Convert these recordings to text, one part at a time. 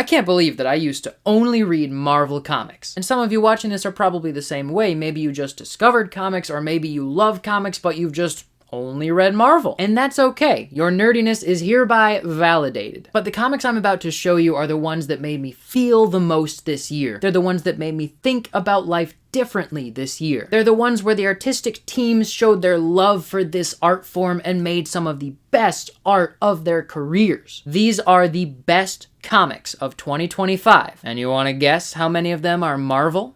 can't believe that I used to only read Marvel comics. And some of you watching this are probably the same way. Maybe you just discovered comics, or maybe you love comics, but you've just only read Marvel. And that's okay. Your nerdiness is hereby validated. But the comics I'm about to show you are the ones that made me feel the most this year. They're the ones that made me think about life differently this year. They're the ones where the artistic teams showed their love for this art form and made some of the best art of their careers. These are the best comics of 2025. And you want to guess how many of them are Marvel?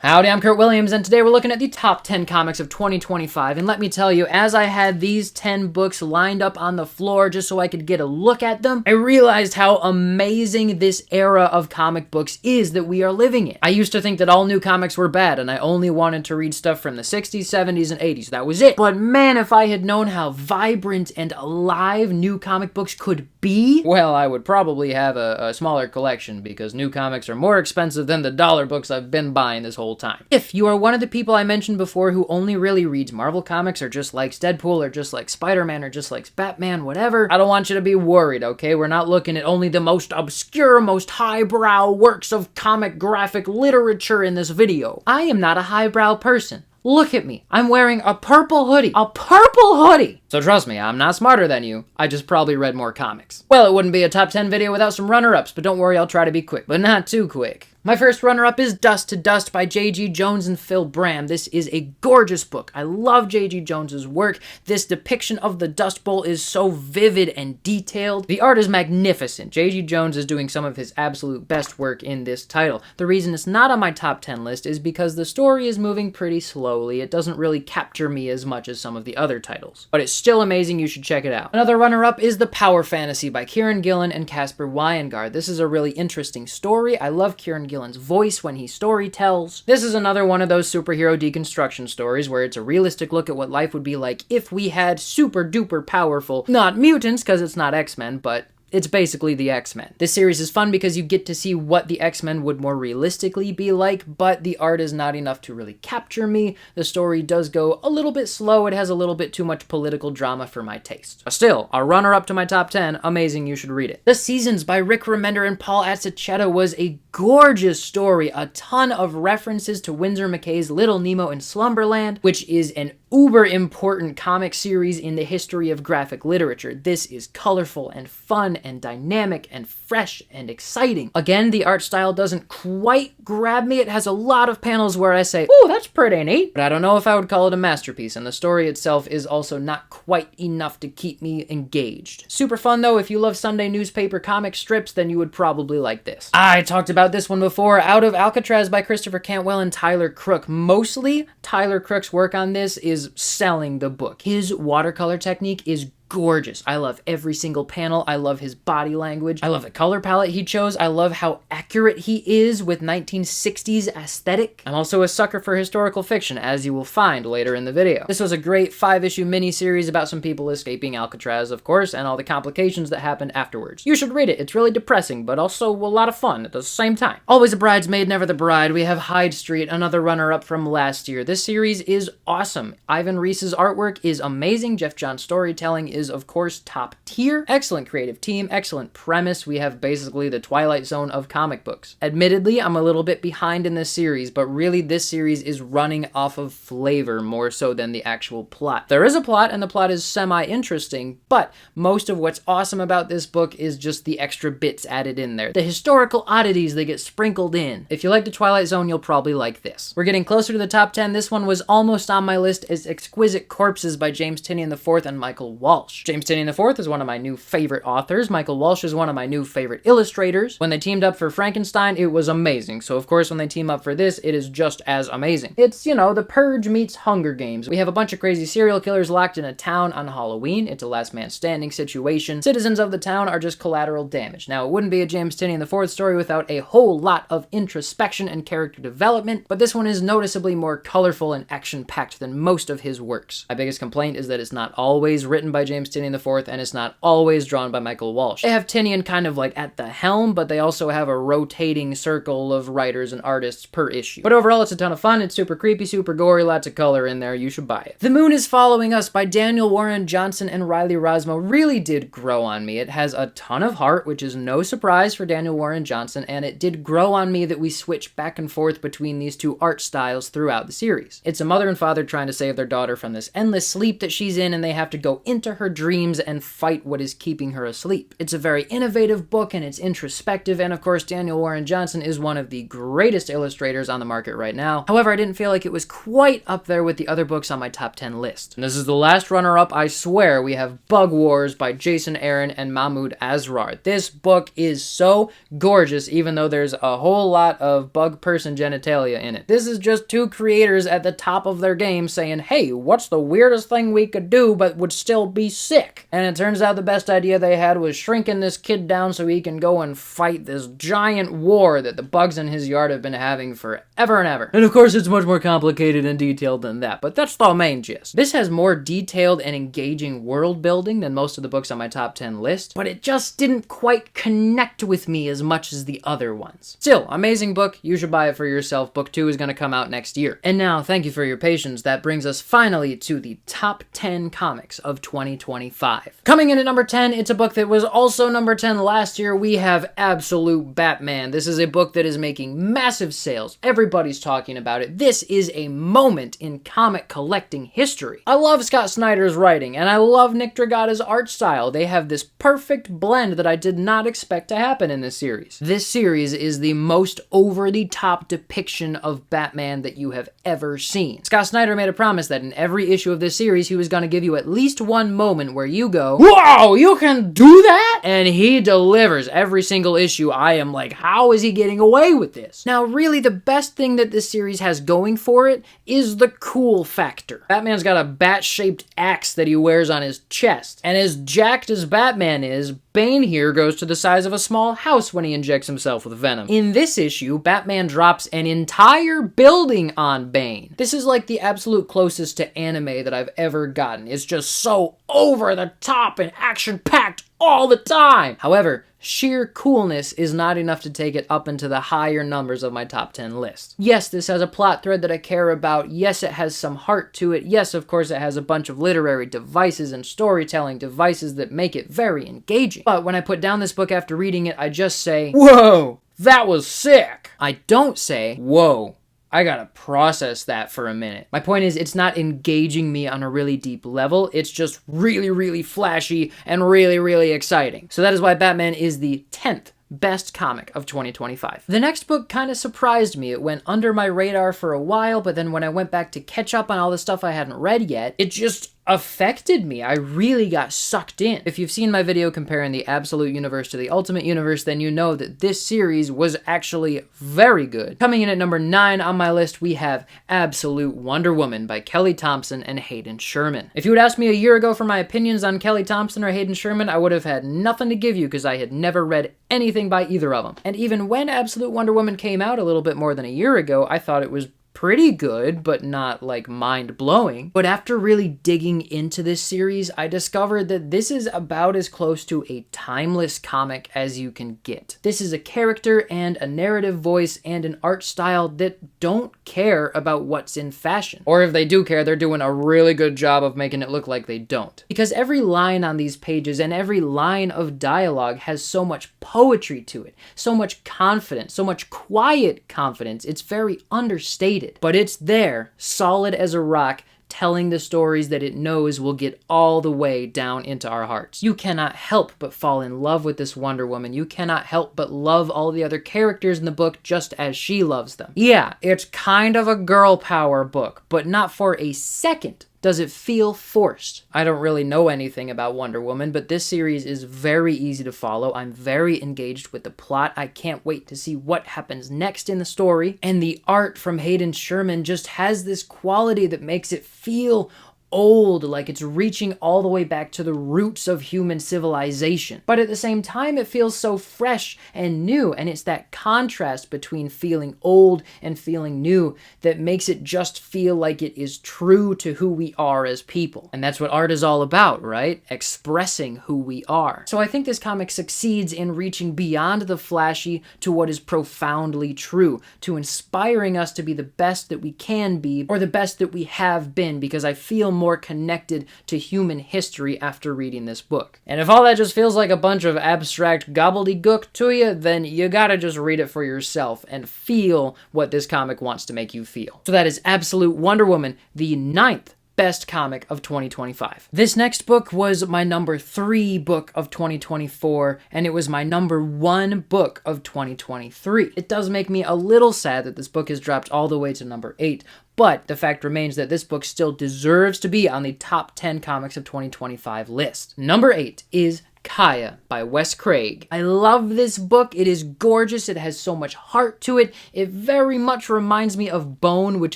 Howdy, I'm Kurt Williams, and today we're looking at the top 10 comics of 2025, and let me tell you, as I had these 10 books lined up on the floor just so I could get a look at them, I realized how amazing this era of comic books is that we are living in. I used to think that all new comics were bad, and I only wanted to read stuff from the 60s, 70s, and 80s. That was it. But man, if I had known how vibrant and alive new comic books could be, well, I would probably have a smaller collection, because new comics are more expensive than the dollar books I've been buying this whole time. If you are one of the people I mentioned before who only really reads Marvel comics, or just likes Deadpool, or just likes Spider-Man, or just likes Batman, whatever, I don't want you to be worried, okay? We're not looking at only the most obscure, most highbrow works of comic graphic literature in this video. I am not a highbrow person. Look at me. I'm wearing a purple hoodie. A purple hoodie! So trust me, I'm not smarter than you. I just probably read more comics. Well, it wouldn't be a top 10 video without some runner-ups, but don't worry, I'll try to be quick. But not too quick. My first runner-up is Dust to Dust by J.G. Jones and Phil Bram. This is a gorgeous book. I love J.G. Jones's work. This depiction of the Dust Bowl is so vivid and detailed. The art is magnificent. J.G. Jones is doing some of his absolute best work in this title. The reason it's not on my top 10 list is because the story is moving pretty slowly. It doesn't really capture me as much as some of the other titles. But it's still amazing. You should check it out. Another runner-up is The Power Fantasy by Kieran Gillen and Casper Wyengard. This is a really interesting story. I love Kieran Gillen's voice when he story tells. This is another one of those superhero deconstruction stories where it's a realistic look at what life would be like if we had super duper powerful, not mutants because it's not X-Men, but it's basically the X-Men. This series is fun because you get to see what the X-Men would more realistically be like, but the art is not enough to really capture me. The story does go a little bit slow. It has a little bit too much political drama for my taste. But still, a runner-up to my top 10. Amazing, you should read it. The Seasons by Rick Remender and Paul Azaceta was a gorgeous story. A ton of references to Winsor McCay's Little Nemo in Slumberland, which is an uber important comic series in the history of graphic literature. This is colorful and fun and dynamic and fresh and exciting. Again, the art style doesn't quite grab me. It has a lot of panels where I say, "Ooh, that's pretty neat," but I don't know if I would call it a masterpiece, and the story itself is also not quite enough to keep me engaged. Super fun though. If you love Sunday newspaper comic strips, then you would probably like this. I talked about this one before, Out of Alcatraz by Christopher Cantwell and Tyler Crook. Mostly, Tyler Crook's work on this is selling the book. His watercolor technique is gorgeous. I love every single panel. I love his body language. I love the color palette he chose. I love how accurate he is with 1960s aesthetic. I'm also a sucker for historical fiction, as you will find later in the video. This was a great 5-issue miniseries about some people escaping Alcatraz, of course, and all the complications that happened afterwards. You should read it. It's really depressing, but also a lot of fun at the same time. Always a Bridesmaid, Never the Bride. We have Hyde Street, another runner-up from last year. This series is awesome. Ivan Reis's artwork is amazing. Jeff John's storytelling is, of course, top tier. Excellent creative team, excellent premise. We have basically the Twilight Zone of comic books. Admittedly, I'm a little bit behind in this series, but really this series is running off of flavor more so than the actual plot. There is a plot, and the plot is semi-interesting, but most of what's awesome about this book is just the extra bits added in there. The historical oddities that get sprinkled in. If you like the Twilight Zone, you'll probably like this. We're getting closer to the top 10. This one was almost on my list as Exquisite Corpses by James Tynion IV and Michael Walsh. James Tynion IV is one of my new favorite authors. Michael Walsh is one of my new favorite illustrators. When they teamed up for Frankenstein, it was amazing. So of course, when they team up for this, it is just as amazing. It's, you know, The Purge meets Hunger Games. We have a bunch of crazy serial killers locked in a town on Halloween. It's a last man standing situation. Citizens of the town are just collateral damage. Now, it wouldn't be a James Tynion IV story without a whole lot of introspection and character development, but this one is noticeably more colorful and action-packed than most of his works. My biggest complaint is that it's not always written by James James Tynion IV, and it's not always drawn by Michael Walsh. They have Tynion kind of like at the helm, but they also have a rotating circle of writers and artists per issue. But overall, it's a ton of fun. It's super creepy, super gory, lots of color in there. You should buy it. The Moon is Following Us by Daniel Warren Johnson and Riley Rosmo really did grow on me. It has a ton of heart, which is no surprise for Daniel Warren Johnson, and it did grow on me that we switch back and forth between these two art styles throughout the series. It's a mother and father trying to save their daughter from this endless sleep that she's in, and they have to go into her dreams and fight what is keeping her asleep. It's a very innovative book, and it's introspective, and of course Daniel Warren Johnson is one of the greatest illustrators on the market right now. However, I didn't feel like it was quite up there with the other books on my top 10 list. And this is the last runner-up, I swear. We have Bug Wars by Jason Aaron and Mahmoud Asrar. This book is so gorgeous, even though there's a whole lot of bug person genitalia in it. This is just two creators at the top of their game saying, hey, what's the weirdest thing we could do but would still be sick? And it turns out the best idea they had was shrinking this kid down so he can go and fight this giant war that the bugs in his yard have been having forever and ever. And of course, it's much more complicated and detailed than that, but that's the main gist. This has more detailed and engaging world building than most of the books on my top 10 list, but it just didn't quite connect with me as much as the other ones. Still, amazing book. You should buy it for yourself. Book 2 is going to come out next year. And now, thank you for your patience. That brings us finally to the top 10 comics of 2025. Coming in at number 10, it's a book that was also number 10 last year. We have Absolute Batman. This is a book that is making massive sales. Everybody's talking about it. This is a moment in comic collecting history. I love Scott Snyder's writing, and I love Nick Dragata's art style. They have this perfect blend that I did not expect to happen in this series. This series is the most over-the-top depiction of Batman that you have ever seen. Scott Snyder made a promise that in every issue of this series, he was going to give you at least one moment where you go, whoa, you can do that? And he delivers every single issue. I am like, how is he getting away with this? Now, really, the best thing that this series has going for it is the cool factor. Batman's got a bat-shaped axe that he wears on his chest. And as jacked as Batman is, Bane here goes to the size of a small house when he injects himself with venom. In this issue, Batman drops an entire building on Bane. This is like the absolute closest to anime that I've ever gotten. It's just so over the top and action-packed all the time. However, sheer coolness is not enough to take it up into the higher numbers of my top 10 list. Yes, this has a plot thread that I care about. Yes, it has some heart to it. Yes, of course, it has a bunch of literary devices and storytelling devices that make it very engaging. But when I put down this book after reading it, I just say, whoa, that was sick. I don't say, whoa, I gotta process that for a minute. My point is, it's not engaging me on a really deep level. It's just really, really flashy and really, really exciting. So that is why Batman is the 10th best comic of 2025. The next book kind of surprised me. It went under my radar for a while, but then when I went back to catch up on all the stuff I hadn't read yet, it just affected me. I really got sucked in. If you've seen my video comparing the Absolute Universe to the Ultimate Universe, then you know that this series was actually very good. Coming in at number 9 on my list, we have Absolute Wonder Woman by Kelly Thompson and Hayden Sherman. If you had asked me a year ago for my opinions on Kelly Thompson or Hayden Sherman, I would have had nothing to give you because I had never read anything by either of them. And even when Absolute Wonder Woman came out a little bit more than a year ago, I thought it was pretty good, but not like mind-blowing. But after really digging into this series, I discovered that this is about as close to a timeless comic as you can get. This is a character and a narrative voice and an art style that don't care about what's in fashion. Or if they do care, they're doing a really good job of making it look like they don't. Because every line on these pages and every line of dialogue has so much poetry to it, so much confidence, so much quiet confidence. It's very understated. But it's there, solid as a rock, telling the stories that it knows will get all the way down into our hearts. You cannot help but fall in love with this Wonder Woman. You cannot help but love all the other characters in the book just as she loves them. Yeah, it's kind of a girl power book, but not for a second does it feel forced. I don't really know anything about Wonder Woman, but this series is very easy to follow. I'm very engaged with the plot. I can't wait to see what happens next in the story. And the art from Hayden Sherman just has this quality that makes it feel old, like it's reaching all the way back to the roots of human civilization. But at the same time, it feels so fresh and new, and it's that contrast between feeling old and feeling new that makes it just feel like it is true to who we are as people. And that's what art is all about, right? Expressing who we are. So I think this comic succeeds in reaching beyond the flashy to what is profoundly true, to inspiring us to be the best that we can be, or the best that we have been, because I feel more connected to human history after reading this book. And if all that just feels like a bunch of abstract gobbledygook to you, then you gotta just read it for yourself and feel what this comic wants to make you feel. So that is Absolute Wonder Woman, the 9th best comic of 2025. This next book was my number 3 book of 2024, and it was my number 1 book of 2023. It does make me a little sad that this book has dropped all the way to number 8, but the fact remains that this book still deserves to be on the top 10 comics of 2025 list. Number 8 is Kaya by Wes Craig. I love this book. It is gorgeous. It has so much heart to it. It very much reminds me of Bone, which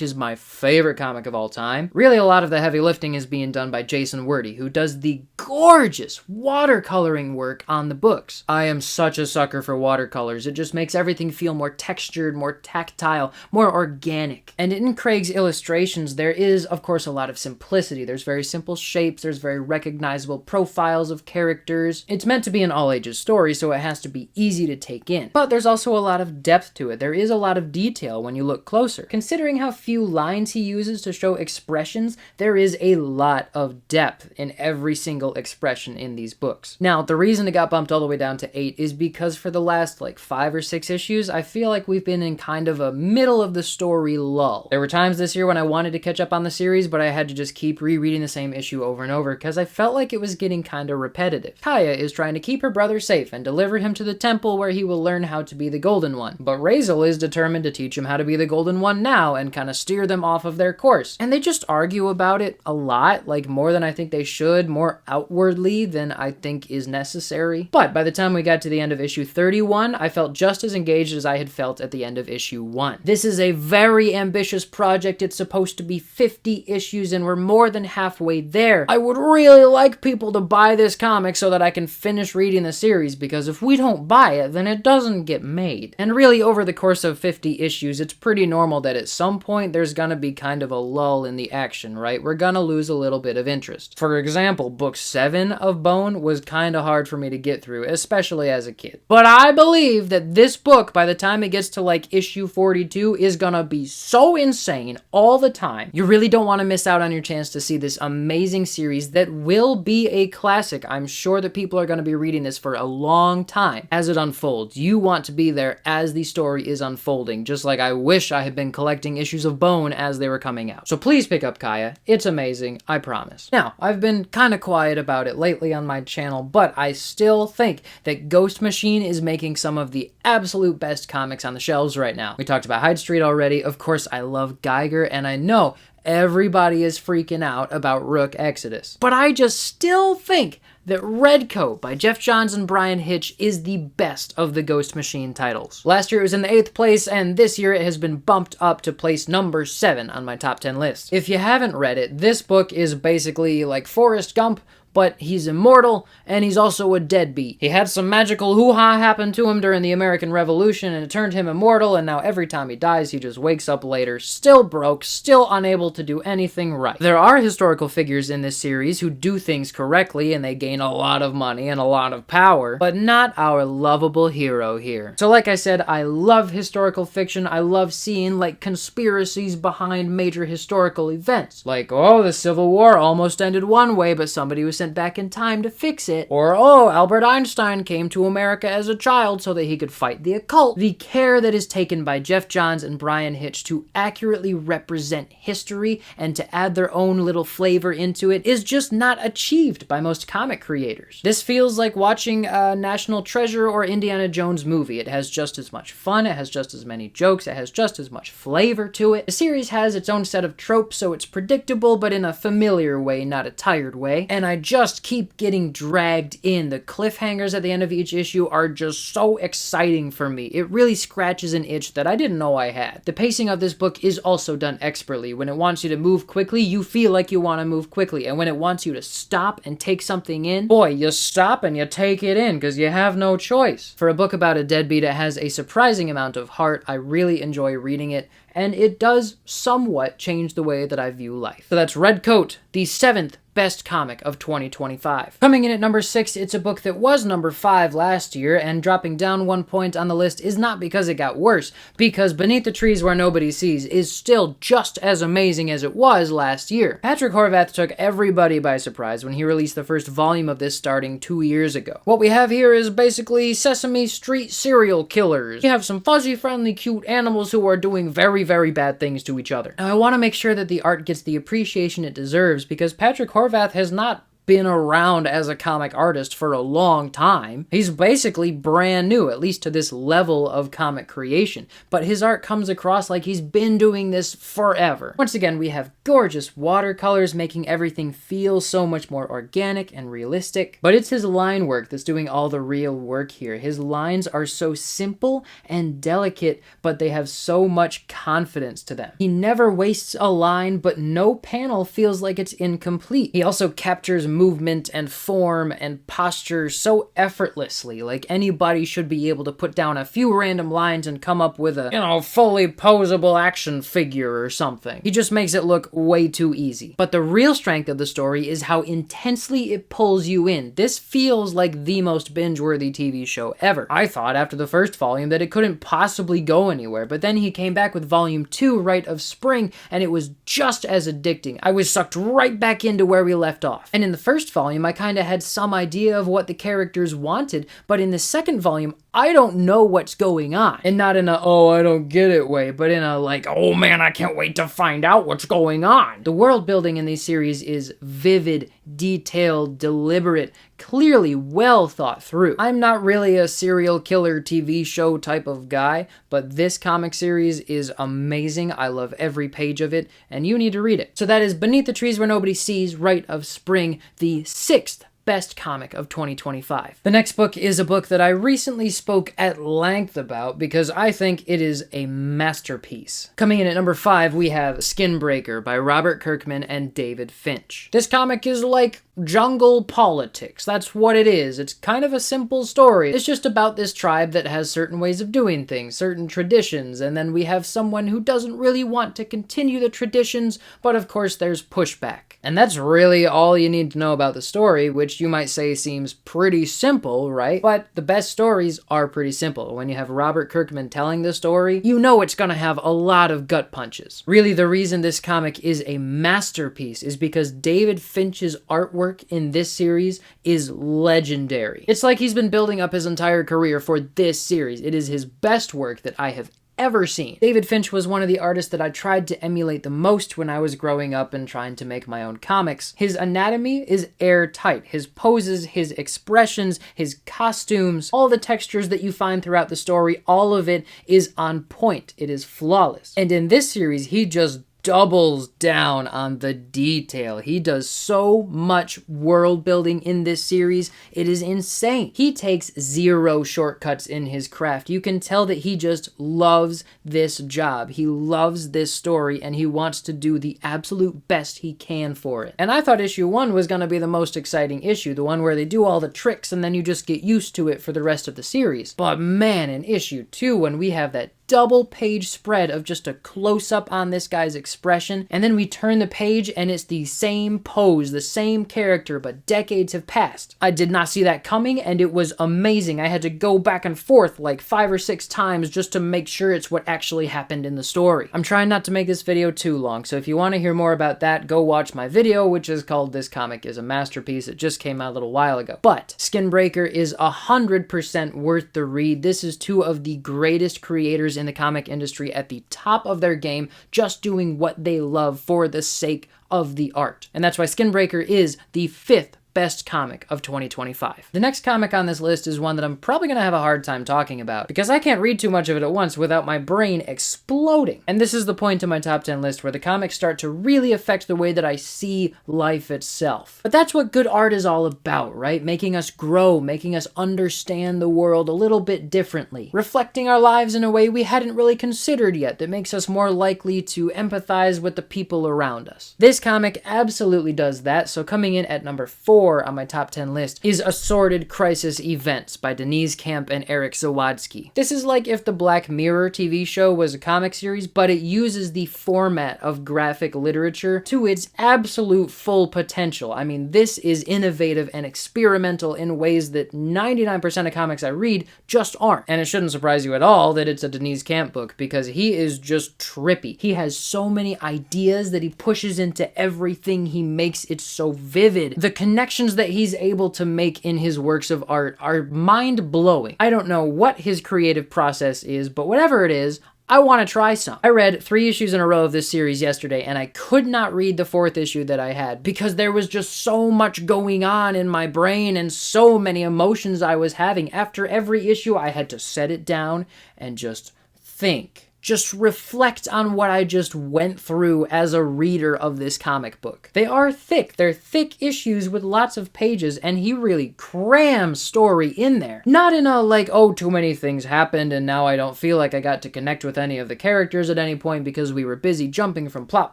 is my favorite comic of all time. Really, a lot of the heavy lifting is being done by Jason Wordie, who does the gorgeous watercoloring work on the books. I am such a sucker for watercolors. It just makes everything feel more textured, more tactile, more organic. And in Craig's illustrations, there is, of course, a lot of simplicity. There's very simple shapes. There's very recognizable profiles of characters. It's meant to be an all-ages story, so it has to be easy to take in. But there's also a lot of depth to it. There is a lot of detail when you look closer. Considering how few lines he uses to show expressions, there is a lot of depth in every single expression in these books. Now, the reason it got bumped all the way down to 8 is because for the last, 5 or 6 issues, I feel like we've been in kind of a middle-of-the-story lull. There were times this year when I wanted to catch up on the series, but I had to just keep rereading the same issue over and over because I felt like it was getting kind of repetitive. Kaya is trying to keep her brother safe and deliver him to the temple where he will learn how to be the Golden One. But Razel is determined to teach him how to be the Golden One now and kind of steer them off of their course. And they just argue about it a lot, more than I think they should, more outwardly than I think is necessary. But by the time we got to the end of issue 31, I felt just as engaged as I had felt at the end of issue 1. This is a very ambitious project. It's supposed to be 50 issues and we're more than halfway there. I would really like people to buy this comic so that I can finish reading the series, because if we don't buy it, then it doesn't get made. And really, over the course of 50 issues, it's pretty normal that at some point there's gonna be kind of a lull in the action, right? We're gonna lose a little bit of interest. For example, book 7 of Bone was kinda hard for me to get through, especially as a kid. But I believe that this book, by the time it gets to issue 42, is gonna be so insane all the time. You really don't want to miss out on your chance to see this amazing series that will be a classic. I'm sure that people are going to be reading this for a long time as it unfolds. You want to be there as the story is unfolding, just like I wish I had been collecting issues of Bone as they were coming out. So please pick up Kaya. It's amazing, I promise. Now, I've been kind of quiet about it lately on my channel, but I still think that Ghost Machine is making some of the absolute best comics on the shelves right now. We talked about Hyde Street already. Of course, I love Geiger, and I know everybody is freaking out about Rook Exodus. But I just still think that Redcoat by Geoff Johns and Bryan Hitch is the best of the Ghost Machine titles. Last year it was in the 8th place, and this year it has been bumped up to place number 7 on my top 10 list. If you haven't read it, this book is basically like Forrest Gump, but he's immortal, and he's also a deadbeat. He had some magical hoo-ha happen to him during the American Revolution, and it turned him immortal, and now every time he dies, he just wakes up later, still broke, still unable to do anything right. There are historical figures in this series who do things correctly, and they gain a lot of money and a lot of power, but not our lovable hero here. So like I said, I love historical fiction. I love seeing, conspiracies behind major historical events. Oh, the Civil War almost ended one way, but somebody was sent back in time to fix it. Or, oh, Albert Einstein came to America as a child so that he could fight the occult. The care that is taken by Geoff Johns and Bryan Hitch to accurately represent history and to add their own little flavor into it is just not achieved by most comic creators. This feels like watching a National Treasure or Indiana Jones movie. It has just as much fun, it has just as many jokes, it has just as much flavor to it. The series has its own set of tropes, so it's predictable, but in a familiar way, not a tired way. And I just just keep getting dragged in. The cliffhangers at the end of each issue are just so exciting for me. It really scratches an itch that I didn't know I had. The pacing of this book is also done expertly. When it wants you to move quickly, you feel like you want to move quickly. And when it wants you to stop and take something in, boy, you stop and you take it in because you have no choice. For a book about a deadbeat, it has a surprising amount of heart. I really enjoy reading it, and it does somewhat change the way that I view life. So that's Red Coat, the 7th best comic of 2025. Coming in at number 6, it's a book that was number 5 last year, and dropping down 1 point on the list is not because it got worse, because Beneath the Trees Where Nobody Sees is still just as amazing as it was last year. Patrick Horvath took everybody by surprise when he released the first volume of this starting 2 years ago. What we have here is basically Sesame Street serial killers. You have some fuzzy, friendly, cute animals who are doing very, very bad things to each other. Now, I want to make sure that the art gets the appreciation it deserves, because Patrick Horvath has not been around as a comic artist for a long time. He's basically brand new, at least to this level of comic creation, but his art comes across like he's been doing this forever. Once again, we have gorgeous watercolors making everything feel so much more organic and realistic, but it's his line work that's doing all the real work here. His lines are so simple and delicate, but they have so much confidence to them. He never wastes a line, but no panel feels like it's incomplete. He also captures movement and form and posture so effortlessly, like anybody should be able to put down a few random lines and come up with a, fully posable action figure or something. He just makes it look way too easy. But the real strength of the story is how intensely it pulls you in. This feels like the most binge-worthy TV show ever. I thought after the first volume that it couldn't possibly go anywhere, but then he came back with volume 2, Rite of Spring, and it was just as addicting. I was sucked right back into where we left off. And in the first volume, I kind of had some idea of what the characters wanted, but in the second volume, I don't know what's going on. And not in a, oh, I don't get it way, but in a like, oh man, I can't wait to find out what's going on. The world building in these series is vivid, detailed, deliberate, clearly well thought through. I'm not really a serial killer TV show type of guy, but this comic series is amazing. I love every page of it, and you need to read it. So that is Beneath the Trees Where Nobody Sees, Rite of Spring, the 6th best comic of 2025. The next book is a book that I recently spoke at length about because I think it is a masterpiece. Coming in at number 5, we have Skinbreaker by Robert Kirkman and David Finch. This comic is like jungle politics. That's what it is. It's kind of a simple story. It's just about this tribe that has certain ways of doing things, certain traditions, and then we have someone who doesn't really want to continue the traditions, but of course there's pushback. And that's really all you need to know about the story, which you might say seems pretty simple, right? But the best stories are pretty simple. When you have Robert Kirkman telling the story, you know it's gonna have a lot of gut punches. Really, the reason this comic is a masterpiece is because David Finch's artwork in this series is legendary. It's like he's been building up his entire career for this series. It is his best work that I have ever seen. David Finch was one of the artists that I tried to emulate the most when I was growing up and trying to make my own comics. His anatomy is airtight. His poses, his expressions, his costumes, all the textures that you find throughout the story, all of it is on point. It is flawless. And in this series, he just doubles down on the detail. He does so much world building in this series. It is insane. He takes zero shortcuts in his craft. You can tell that he just loves this job. He loves this story and he wants to do the absolute best he can for it. And I thought issue 1 was going to be the most exciting issue, the one where they do all the tricks and then you just get used to it for the rest of the series. But man, in issue 2, when we have that double page spread of just a close-up on this guy's expression, and then we turn the page and it's the same pose, the same character, but decades have passed. I did not see that coming and it was amazing. I had to go back and forth like 5 or 6 times just to make sure it's what actually happened in the story. I'm trying not to make this video too long, so if you want to hear more about that, go watch my video, which is called This Comic is a Masterpiece. It just came out a little while ago. But Skinbreaker is 100% worth the read. This is 2 of the greatest creators in the comic industry at the top of their game, just doing what they love for the sake of the art. And that's why Skinbreaker is the 5th best comic of 2025. The next comic on this list is one that I'm probably gonna have a hard time talking about because I can't read too much of it at once without my brain exploding. And this is the point in my top 10 list where the comics start to really affect the way that I see life itself. But that's what good art is all about, right? Making us grow, making us understand the world a little bit differently, reflecting our lives in a way we hadn't really considered yet that makes us more likely to empathize with the people around us. This comic absolutely does that, so coming in at number 4 on my top 10 list is Assorted Crisis Events by Denise Camp and Eric Zawadzki. This is like if the Black Mirror TV show was a comic series, but it uses the format of graphic literature to its absolute full potential. I mean, this is innovative and experimental in ways that 99% of comics I read just aren't. And it shouldn't surprise you at all that it's a Denise Camp book because he is just trippy. He has so many ideas that he pushes into everything he makes. It's so vivid. The connections that he's able to make in his works of art are mind-blowing. I don't know what his creative process is, but whatever it is, I want to try some. I read 3 issues in a row of this series yesterday, and I could not read the 4th issue that I had because there was just so much going on in my brain and so many emotions I was having. After every issue, I had to set it down and just think. Just reflect on what I just went through as a reader of this comic book. They are thick. They're thick issues with lots of pages, and he really crams story in there. Not in a like, oh, too many things happened and now I don't feel like I got to connect with any of the characters at any point because we were busy jumping from plot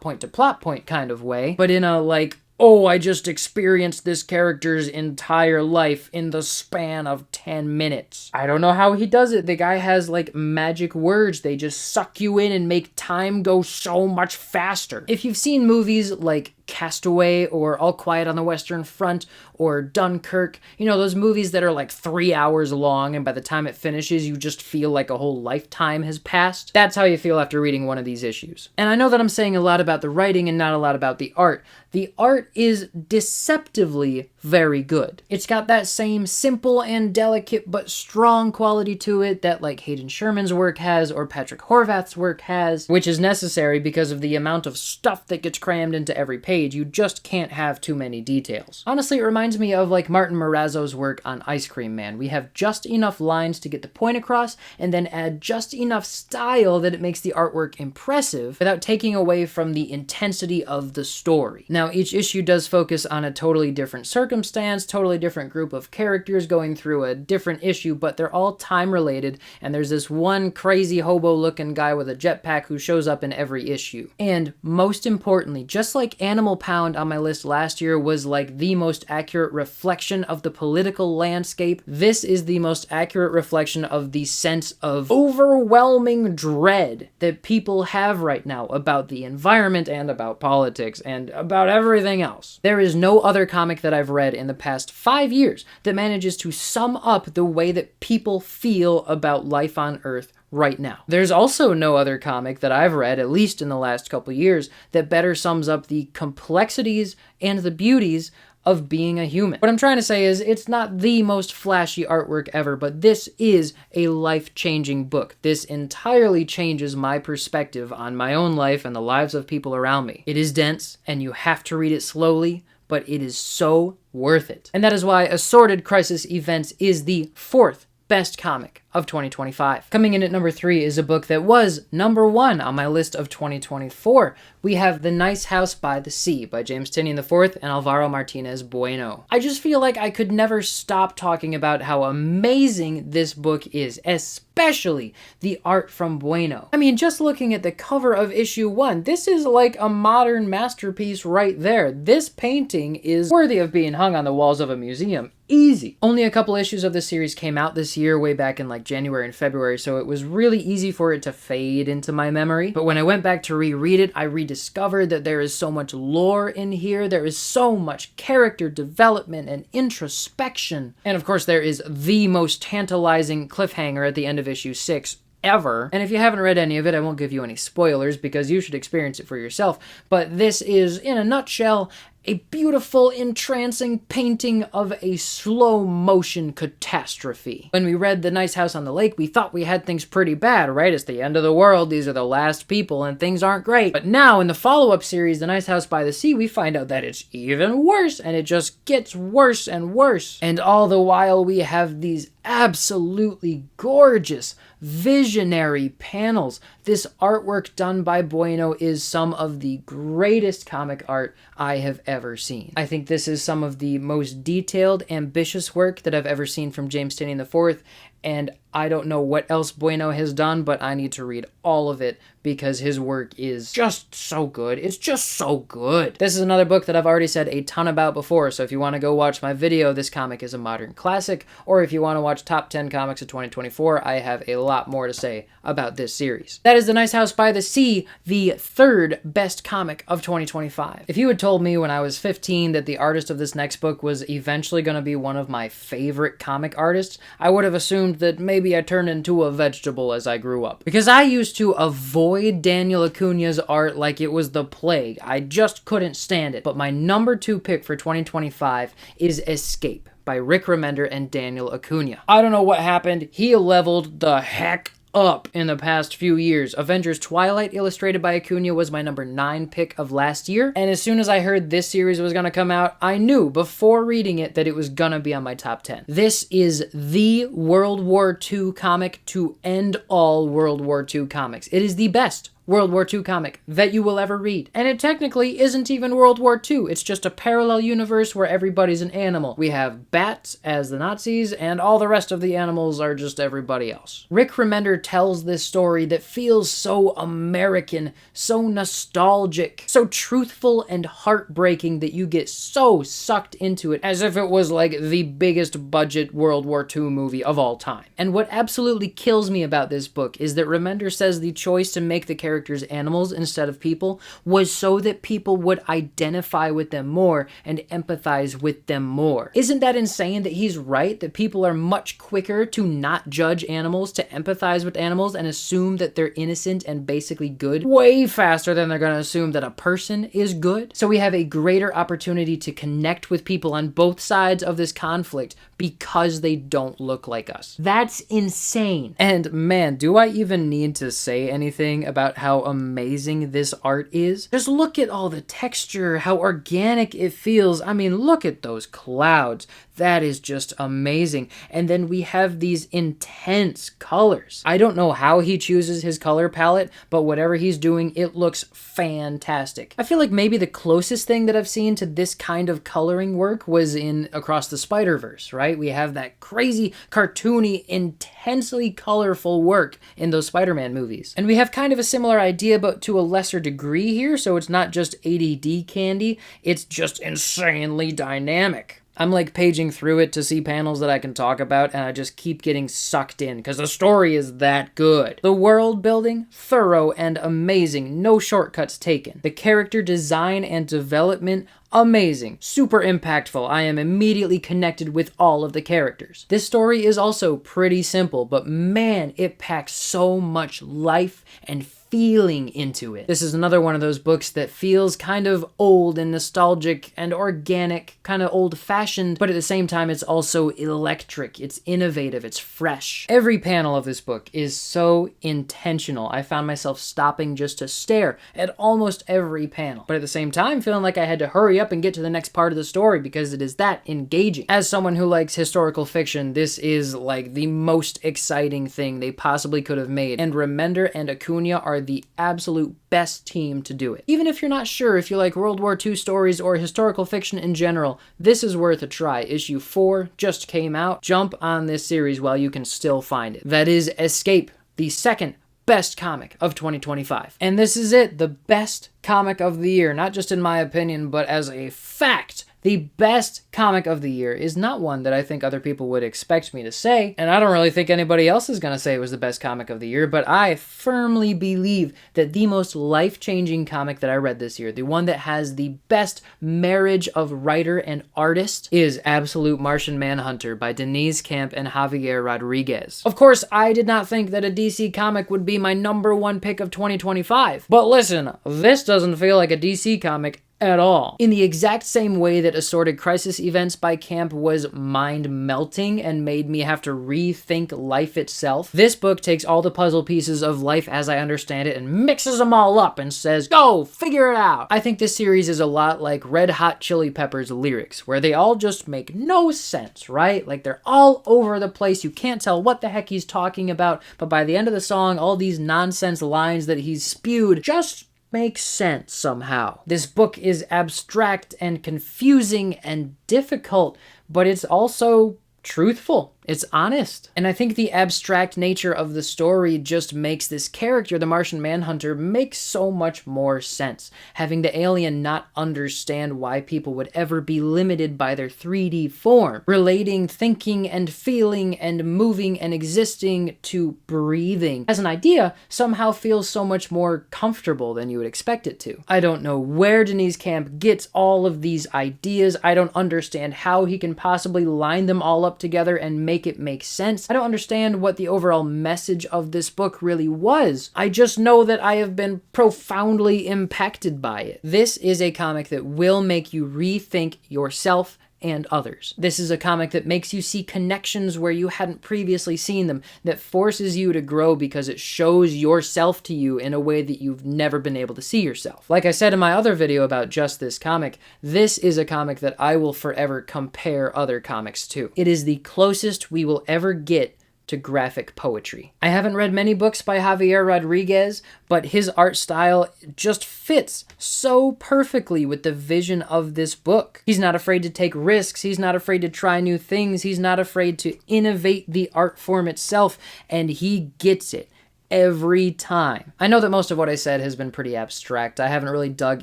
point to plot point kind of way, but in a like, oh, I just experienced this character's entire life in the span of 10 minutes. I don't know how he does it. The guy has like magic words. They just suck you in and make time go so much faster. If you've seen movies like Castaway or All Quiet on the Western Front or Dunkirk, you know, those movies that are like 3 hours long and by the time it finishes you just feel like a whole lifetime has passed. That's how you feel after reading one of these issues. And I know that I'm saying a lot about the writing and not a lot about the art. The art is deceptively very good. It's got that same simple and delicate but strong quality to it that like Hayden Sherman's work has or Patrick Horvath's work has, which is necessary because of the amount of stuff that gets crammed into every page. You just can't have too many details. Honestly, it reminds me of like Martin Morazzo's work on Ice Cream Man. We have just enough lines to get the point across and then add just enough style that it makes the artwork impressive without taking away from the intensity of the story. Now, each issue does focus on a totally different circumstance, totally different group of characters going through a different issue, but they're all time related, and there's this one crazy hobo looking guy with a jetpack who shows up in every issue. And most importantly, just like Animal Pound on my list last year was like the most accurate reflection of the political landscape, this is the most accurate reflection of the sense of overwhelming dread that people have right now about the environment and about politics and about everything else. There is no other comic that I've read in the past 5 years that manages to sum up the way that people feel about life on Earth right now. There's also no other comic that I've read, at least in the last couple years, that better sums up the complexities and the beauties of being a human. What I'm trying to say is it's not the most flashy artwork ever, but this is a life-changing book. This entirely changes my perspective on my own life and the lives of people around me. It is dense, and you have to read it slowly, but it is so worth it. And that is why Assorted Crisis Events is the 4th best comic of 2025. Coming in at number 3 is a book that was number 1 on my list of 2024. We have The Nice House by the Sea by James Tynion IV and Alvaro Martinez Bueno. I just feel like I could never stop talking about how amazing this book is, especially the art from Bueno. I mean, just looking at the cover of issue 1, this is like a modern masterpiece right there. This painting is worthy of being hung on the walls of a museum. Easy. Only a couple issues of this series came out this year, way back in like January and February, so it was really easy for it to fade into my memory. But when I went back to reread it, I rediscovered that there is so much lore in here, there is so much character development and introspection. And of course, there is the most tantalizing cliffhanger at the end of issue 6 ever. And if you haven't read any of it, I won't give you any spoilers because you should experience it for yourself. But this is, in a nutshell, A beautiful, entrancing painting of a slow-motion catastrophe. When we read The Nice House on the Lake, we thought we had things pretty bad, right? It's the end of the world, these are the last people, and things aren't great. But now, in the follow-up series, The Nice House by the Sea, we find out that it's even worse, and it just gets worse and worse. And all the while, we have these absolutely gorgeous, visionary panels. This artwork done by Bueno is some of the greatest comic art I have ever seen. I think this is some of the most detailed, ambitious work that I've ever seen from James Tynion IV, and I don't know what else Bueno has done, but I need to read all of it because his work is just so good. It's just so good. This is another book that I've already said a ton about before, so if you want to go watch my video, this comic is a modern classic, or if you want to watch top 10 comics of 2024, I have a lot more to say about this series. That is The Nice House by the Sea, the third best comic of 2025. If you had told me when I was 15 that the artist of this next book was eventually going to be one of my favorite comic artists, I would have assumed that maybe I turned into a vegetable as I grew up. Because I used to avoid Daniel Acuña's art like it was the plague. I just couldn't stand it. But my number 2 pick for 2025 is Escape by Rick Remender and Daniel Acuña. I don't know what happened. He leveled the heck up in the past few years. Avengers Twilight, illustrated by Acuña, was my number 9 pick of last year, and as soon as I heard this series was gonna come out, I knew before reading it that it was gonna be on my top 10. This is the World War II comic to end all World War II comics. It is the best World War II comic that you will ever read. And it technically isn't even World War II. It's just a parallel universe where everybody's an animal. We have bats as the Nazis, and all the rest of the animals are just everybody else. Rick Remender tells this story that feels so American, so nostalgic, so truthful and heartbreaking that you get so sucked into it as if it was like the biggest budget World War II movie of all time. And what absolutely kills me about this book is that Remender says the choice to make the characters animals instead of people was so that people would identify with them more and empathize with them more. Isn't that insane that he's right, that people are much quicker to not judge animals, to empathize with animals and assume that they're innocent and basically good, way faster than they're going to assume that a person is good? So we have a greater opportunity to connect with people on both sides of this conflict because they don't look like us. That's insane. And man, do I even need to say anything about how amazing this art is? Just look at all the texture, how organic it feels. I mean, look at those clouds. That is just amazing. And then we have these intense colors. I don't know how he chooses his color palette, but whatever he's doing, it looks fantastic. I feel like maybe the closest thing that I've seen to this kind of coloring work was in Across the Spider-Verse, right? We have that crazy, cartoony, intensely colorful work in those Spider-Man movies. And we have kind of a similar idea, but to a lesser degree here, so it's not just ADD candy, it's just insanely dynamic. I'm like paging through it to see panels that I can talk about, and I just keep getting sucked in because the story is that good. The world building, thorough and amazing, no shortcuts taken. The character design and development, amazing, super impactful. I am immediately connected with all of the characters. This story is also pretty simple, but man, it packs so much life and feeling into it. This is another one of those books that feels kind of old and nostalgic and organic, kind of old-fashioned, but at the same time it's also electric, it's innovative, it's fresh. Every panel of this book is so intentional. I found myself stopping just to stare at almost every panel, but at the same time feeling like I had to hurry up and get to the next part of the story because it is that engaging. As someone who likes historical fiction, this is like the most exciting thing they possibly could have made, and Remender and Acuña are the absolute best team to do it. Even if you're not sure if you like World War II stories or historical fiction in general, this is worth a try. Issue 4 just came out. Jump on this series while you can still find it. That is Escape, the second best comic of 2025. And this is it, the best comic of the year, not just in my opinion, but as a fact. The best comic of the year is not one that I think other people would expect me to say, and I don't really think anybody else is going to say it was the best comic of the year, but I firmly believe that the most life-changing comic that I read this year, the one that has the best marriage of writer and artist, is Absolute Martian Manhunter by Denise Camp and Javier Rodriguez. Of course, I did not think that a DC comic would be my number 1 pick of 2025, but listen, this doesn't feel like a DC comic at all. In the exact same way that Assorted Crisis Events by Camp was mind-melting and made me have to rethink life itself, this book takes all the puzzle pieces of life as I understand it and mixes them all up and says, go, figure it out. I think this series is a lot like Red Hot Chili Peppers lyrics, where they all just make no sense, right? Like they're all over the place. You can't tell what the heck he's talking about, but by the end of the song, all these nonsense lines that he's spewed just makes sense somehow. This book is abstract and confusing and difficult, but it's also truthful. It's honest. And I think the abstract nature of the story just makes this character, the Martian Manhunter, make so much more sense. Having the alien not understand why people would ever be limited by their 3D form. Relating thinking and feeling and moving and existing to breathing as an idea somehow feels so much more comfortable than you would expect it to. I don't know where Deniz Camp gets all of these ideas. I don't understand how he can possibly line them all up together and make it make sense. I don't understand what the overall message of this book really was. I just know that I have been profoundly impacted by it. This is a comic that will make you rethink yourself and others. This is a comic that makes you see connections where you hadn't previously seen them, that forces you to grow because it shows yourself to you in a way that you've never been able to see yourself. Like I said in my other video about just this comic, this is a comic that I will forever compare other comics to. It is the closest we will ever get to graphic poetry. I haven't read many books by Javier Rodriguez, but his art style just fits so perfectly with the vision of this book. He's not afraid to take risks. He's not afraid to try new things. He's not afraid to innovate the art form itself, and he gets it every time. I know that most of what I said has been pretty abstract. I haven't really dug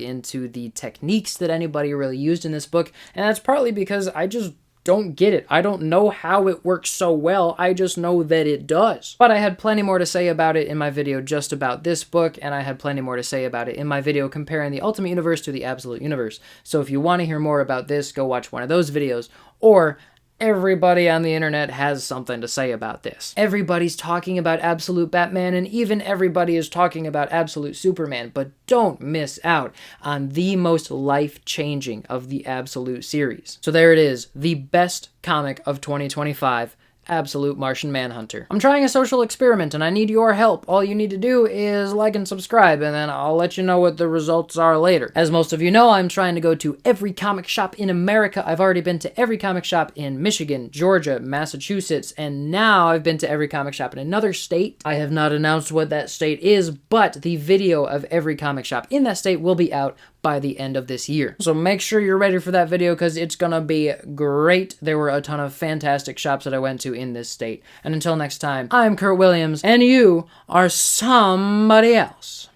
into the techniques that anybody really used in this book, and that's partly because I just don't get it. I don't know how it works so well. I just know that it does. But I had plenty more to say about it in my video just about this book, and I had plenty more to say about it in my video comparing the Ultimate Universe to the Absolute Universe. So if you want to hear more about this, go watch one of those videos, or everybody on the internet has something to say about this. Everybody's talking about Absolute Batman, and even everybody is talking about Absolute Superman, but don't miss out on the most life-changing of the Absolute series. So there it is, the best comic of 2025, Absolute Martian Manhunter. I'm trying a social experiment and I need your help. All you need to do is like and subscribe, and then I'll let you know what the results are later. As most of you know, I'm trying to go to every comic shop in America. I've already been to every comic shop in Michigan, Georgia, Massachusetts, and now I've been to every comic shop in another state. I have not announced what that state is, but the video of every comic shop in that state will be out by the end of this year. So make sure you're ready for that video because it's gonna be great. There were a ton of fantastic shops that I went to in this state. And until next time, I'm Kurt Williams, and you are somebody else.